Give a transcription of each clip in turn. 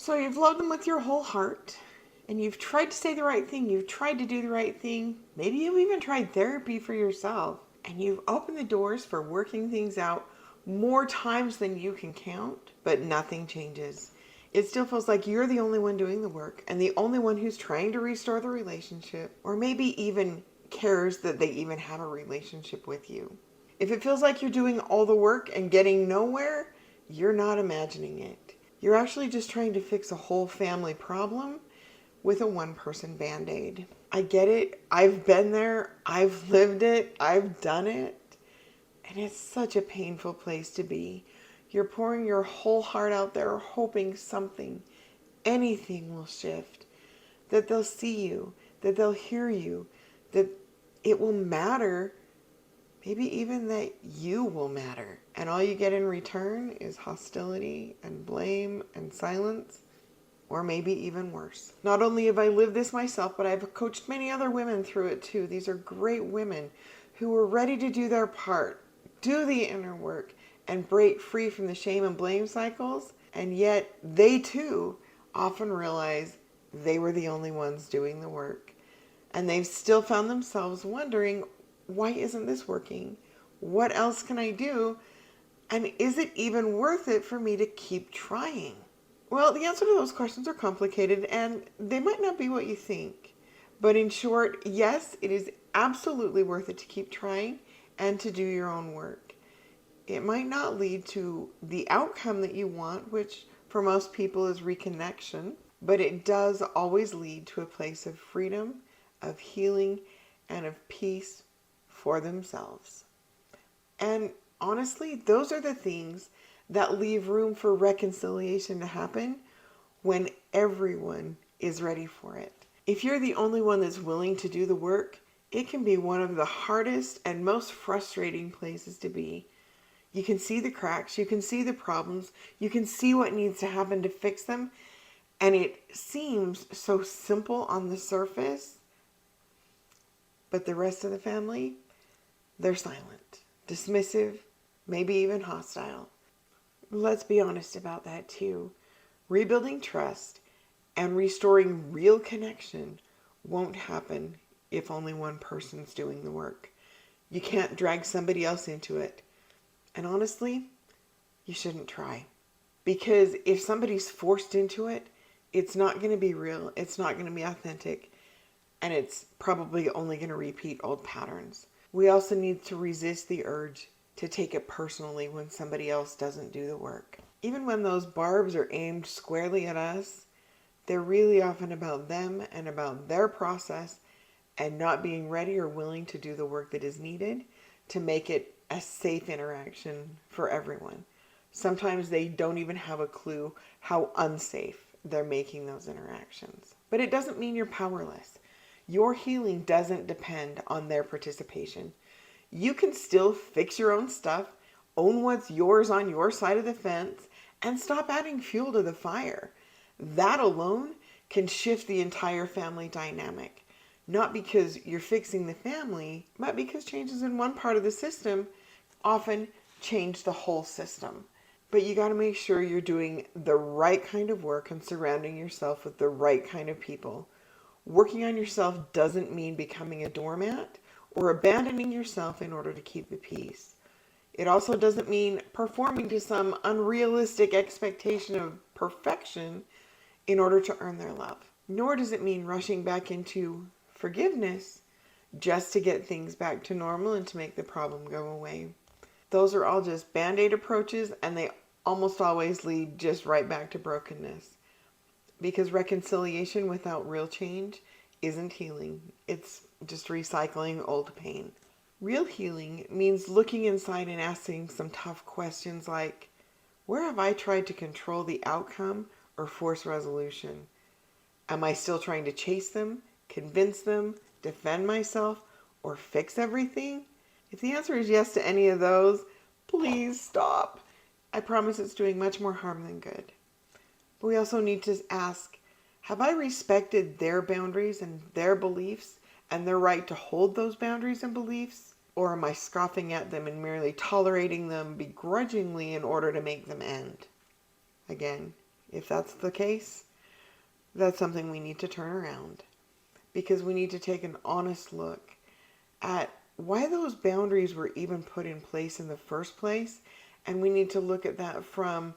So you've loved them with your whole heart, and you've tried to say the right thing. You've tried to do the right thing. Maybe you've even tried therapy for yourself, and you've opened the doors for working things out more times than you can count, but nothing changes. It still feels like you're the only one doing the work and the only one who's trying to restore the relationship, or maybe even cares that they even have a relationship with you. If it feels like you're doing all the work and getting nowhere, you're not imagining it. You're actually just trying to fix a whole family problem with a one-person band-aid. I get it. I've been there. I've lived it. I've done it. And it's such a painful place to be. You're pouring your whole heart out there, hoping something, anything will shift, that they'll see you, that they'll hear you, that it will matter, maybe even that you will matter. And all you get in return is hostility and blame and silence, or maybe even worse. Not only have I lived this myself, but I've coached many other women through it too. These are great women who are ready to do their part, do the inner work, and break free from the shame and blame cycles. And yet they too often realize they were the only ones doing the work. And they've still found themselves wondering, why isn't this working? What else can I do? And is it even worth it for me to keep trying? Well, the answer to those questions are complicated and they might not be what you think. But in short, yes, it is absolutely worth it to keep trying and to do your own work. It might not lead to the outcome that you want, which for most people is reconnection, but it does always lead to a place of freedom, of healing, and of peace for themselves. And honestly, those are the things that leave room for reconciliation to happen when everyone is ready for it. If you're the only one that's willing to do the work, it can be one of the hardest and most frustrating places to be. You can see the cracks, you can see the problems, you can see what needs to happen to fix them, and it seems so simple on the surface, but the rest of the family, they're silent, dismissive, maybe even hostile. Let's be honest about that too. Rebuilding trust and restoring real connection won't happen if only one person's doing the work. You can't drag somebody else into it. And honestly, you shouldn't try. Because if somebody's forced into it, it's not going to be real, it's not going to be authentic, and it's probably only going to repeat old patterns. We also need to resist the urge to take it personally when somebody else doesn't do the work. Even when those barbs are aimed squarely at us, they're really often about them and about their process and not being ready or willing to do the work that is needed to make it a safe interaction for everyone. Sometimes they don't even have a clue how unsafe they're making those interactions. But it doesn't mean you're powerless. Your healing doesn't depend on their participation. You can still fix your own stuff, own what's yours on your side of the fence, and stop adding fuel to the fire. That alone can shift the entire family dynamic. Not because you're fixing the family, but because changes in one part of the system often change the whole system. But you got to make sure you're doing the right kind of work and surrounding yourself with the right kind of people. Working on yourself doesn't mean becoming a doormat or abandoning yourself in order to keep the peace. It also doesn't mean performing to some unrealistic expectation of perfection in order to earn their love. Nor does it mean rushing back into forgiveness just to get things back to normal and to make the problem go away. Those are all just band-aid approaches, and they almost always lead just right back to brokenness. Because reconciliation without real change isn't healing. It's just recycling old pain. Real healing means looking inside and asking some tough questions like, where have I tried to control the outcome or force resolution? Am I still trying to chase them, convince them, defend myself, or fix everything? If the answer is yes to any of those, please stop. I promise it's doing much more harm than good. But we also need to ask, have I respected their boundaries and their beliefs and their right to hold those boundaries and beliefs? Or am I scoffing at them and merely tolerating them begrudgingly in order to make them end? Again, If that's the case, that's something we need to turn around, because we need to take an honest look at why those boundaries were even put in place in the first place. And we need to look at that from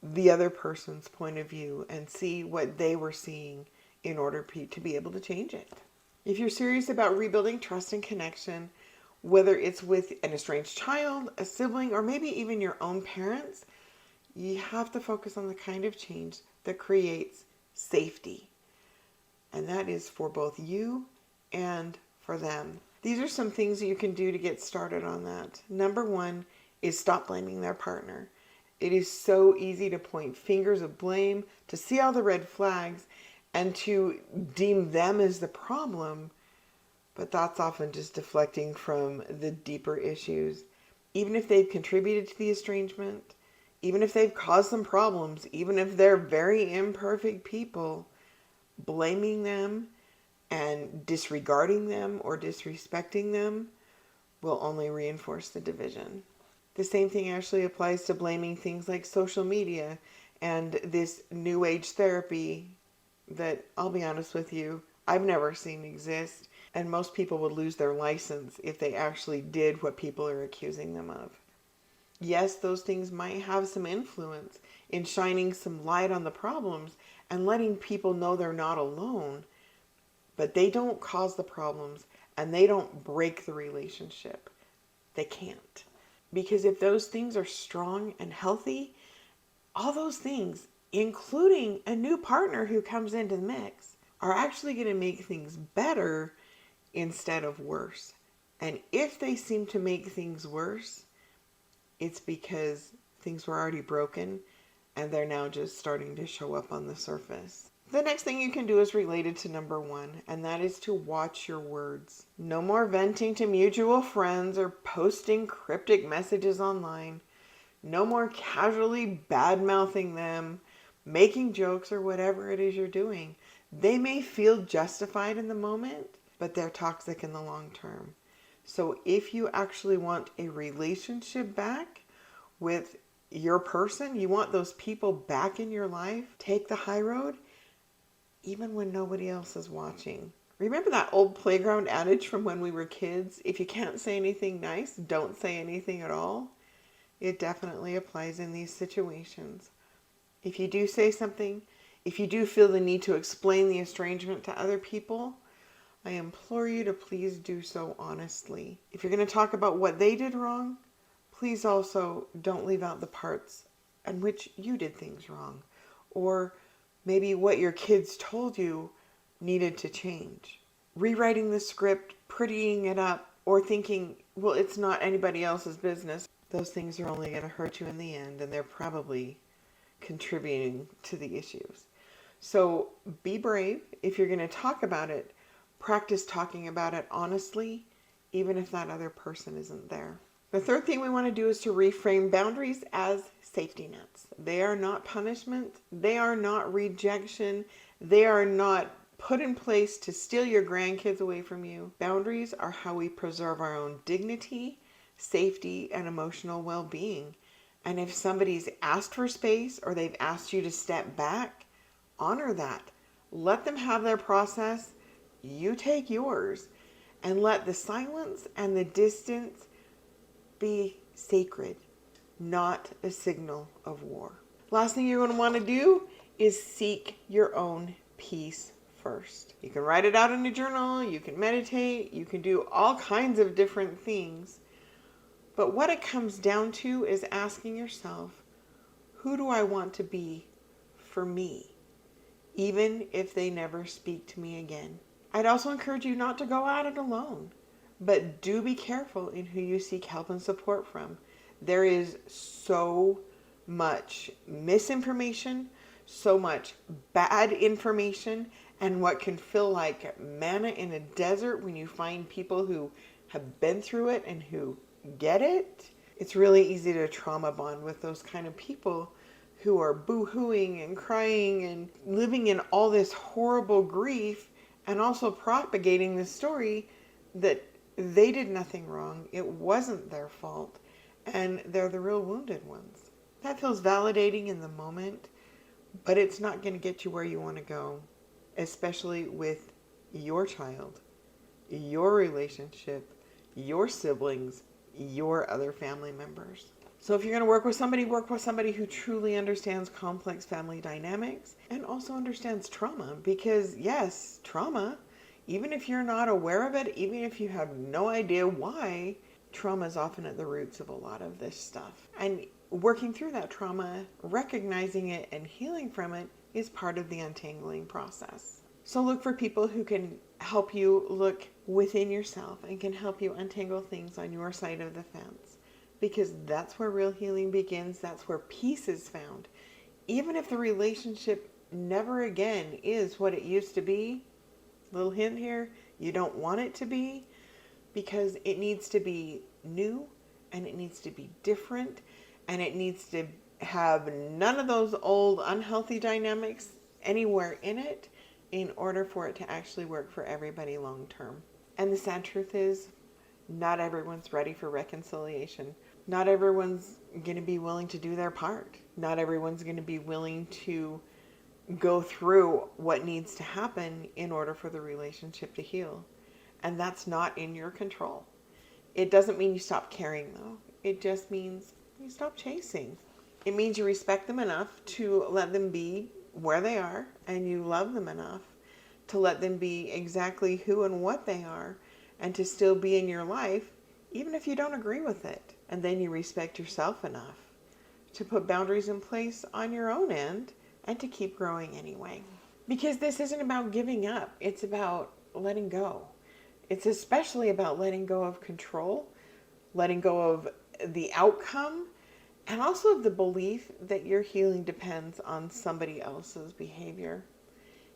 the other person's point of view and see what they were seeing in order to be able to change it. If you're serious about rebuilding trust and connection, whether it's with an estranged child, a sibling, or maybe even your own parents, you have to focus on the kind of change that creates safety. And that is for both you and for them. These are some things that you can do to get started on that. Number one is stop blaming their partner. It is so easy to point fingers of blame, to see all the red flags, and to deem them as the problem. But that's often just deflecting from the deeper issues. Even if they've contributed to the estrangement, even if they've caused some problems, even if they're very imperfect people, blaming them and disregarding them or disrespecting them will only reinforce the division. The same thing actually applies to blaming things like social media and this new age therapy that, I'll be honest with you, I've never seen exist. And most people would lose their license if they actually did what people are accusing them of. Yes, those things might have some influence in shining some light on the problems and letting people know they're not alone, but they don't cause the problems and they don't break the relationship. They can't. Because if those things are strong and healthy, all those things, including a new partner who comes into the mix, are actually going to make things better instead of worse. And if they seem to make things worse, it's because things were already broken and they're now just starting to show up on the surface. The next thing you can do is related to number one, and that is to watch your words. No more venting to mutual friends or posting cryptic messages online. No more casually bad-mouthing them, making jokes, or whatever it is you're doing. They may feel justified in the moment, but they're toxic in the long term. So if you actually want a relationship back with your person, you want those people back in your life, take the high road, even when nobody else is watching. Remember that old playground adage from when we were kids? If you can't say anything nice, don't say anything at all. It definitely applies in these situations. If you do say something, if you do feel the need to explain the estrangement to other people, I implore you to please do so honestly. If you're going to talk about what they did wrong, please also don't leave out the parts in which you did things wrong, or maybe what your kids told you needed to change. Rewriting the script, prettying it up, or thinking, well, it's not anybody else's business. Those things are only going to hurt you in the end, and they're probably contributing to the issues. So be brave. If you're going to talk about it, practice talking about it honestly, even if that other person isn't there. The third thing we want to do is to reframe boundaries as safety nets. They are not punishment. They are not rejection. They are not put in place to steal your grandkids away from you. Boundaries are how we preserve our own dignity, safety, and emotional well-being. And if somebody's asked for space or they've asked you to step back, honor that. Let them have their process. You take yours. And let the silence and the distance be sacred, not a signal of war. Last thing you're going to want to do is seek your own peace first. You can write it out in a journal, you can meditate, you can do all kinds of different things. But what it comes down to is asking yourself, who do I want to be for me, even if they never speak to me again? I'd also encourage you not to go at it alone, but do be careful in who you seek help and support from. There is so much misinformation, so much bad information, and what can feel like manna in a desert when you find people who have been through it and who get it. It's really easy to trauma bond with those kind of people who are boo-hooing and crying and living in all this horrible grief, and also propagating the story that they did nothing wrong, it wasn't their fault, and they're the real wounded ones. That feels validating in the moment, but it's not going to get you where you want to go, especially with your child, your relationship, your siblings, your other family members. So if you're going to work with somebody who truly understands complex family dynamics and also understands trauma. Because yes, trauma, even if you're not aware of it, even if you have no idea why, trauma is often at the roots of a lot of this stuff. And working through that trauma, recognizing it and healing from it is part of the untangling process. So look for people who can help you look within yourself and can help you untangle things on your side of the fence. Because that's where real healing begins. That's where peace is found. Even if the relationship never again is what it used to be, little hint here, you don't want it to be, because it needs to be new and it needs to be different and it needs to have none of those old unhealthy dynamics anywhere in it in order for it to actually work for everybody long term. And the sad truth is, not everyone's ready for reconciliation. Not everyone's going to be willing to do their part. Not everyone's going to be willing to go through what needs to happen in order for the relationship to heal. And that's not in your control. It doesn't mean you stop caring, though. It just means you stop chasing. It means you respect them enough to let them be where they are, and you love them enough to let them be exactly who and what they are, and to still be in your life, even if you don't agree with it. And then you respect yourself enough to put boundaries in place on your own end and to keep growing anyway. Because this isn't about giving up. It's about letting go. It's especially about letting go of control, letting go of the outcome, and also of the belief that your healing depends on somebody else's behavior.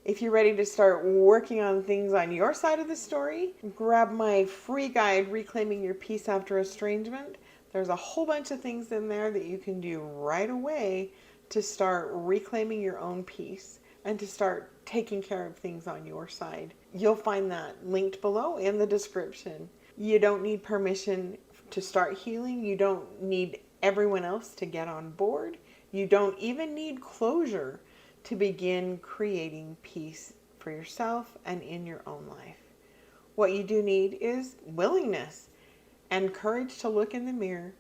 If you're ready to start working on things on your side of the story, grab my free guide, Reclaiming Your Peace After Estrangement. There's a whole bunch of things in there that you can do right away to start reclaiming your own peace and to start taking care of things on your side. You'll find that linked below in the description. You don't need permission to start healing. You don't need everyone else to get on board. You don't even need closure to begin creating peace for yourself and in your own life. What you do need is willingness and courage to look in the mirror,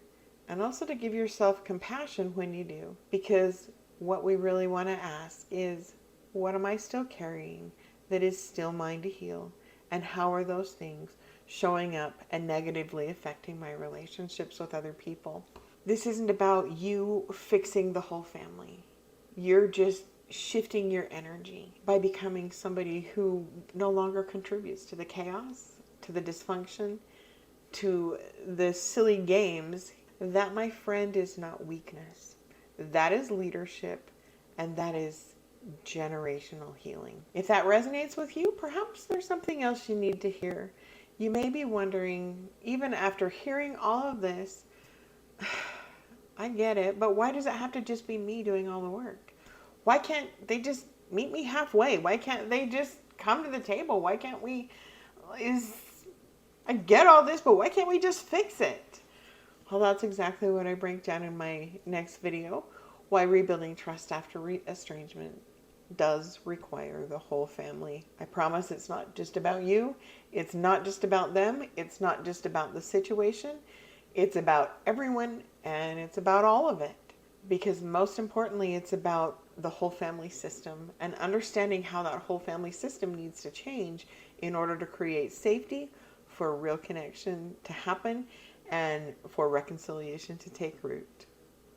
and also to give yourself compassion when you do. Because what we really want to ask is, what am I still carrying that is still mine to heal? And how are those things showing up and negatively affecting my relationships with other people? This isn't about you fixing the whole family. You're just shifting your energy by becoming somebody who no longer contributes to the chaos, to the dysfunction, to the silly games. That, my friend, is not weakness. That is leadership, and that is generational healing. If that resonates with you, perhaps there's something else you need to hear. You may be wondering, even after hearing all of this, I get it, but why does it have to just be me doing all the work? Why can't they just meet me halfway? Why can't they just come to the table? Why can't we, I get all this, but why can't we just fix it? Well, that's exactly what I break down in my next video. Why rebuilding trust after estrangement does require the whole family. I promise it's not just about you. It's not just about them. It's not just about the situation. It's about everyone, and it's about all of it. Because most importantly, it's about the whole family system and understanding how that whole family system needs to change in order to create safety, for real connection to happen, and for reconciliation to take root.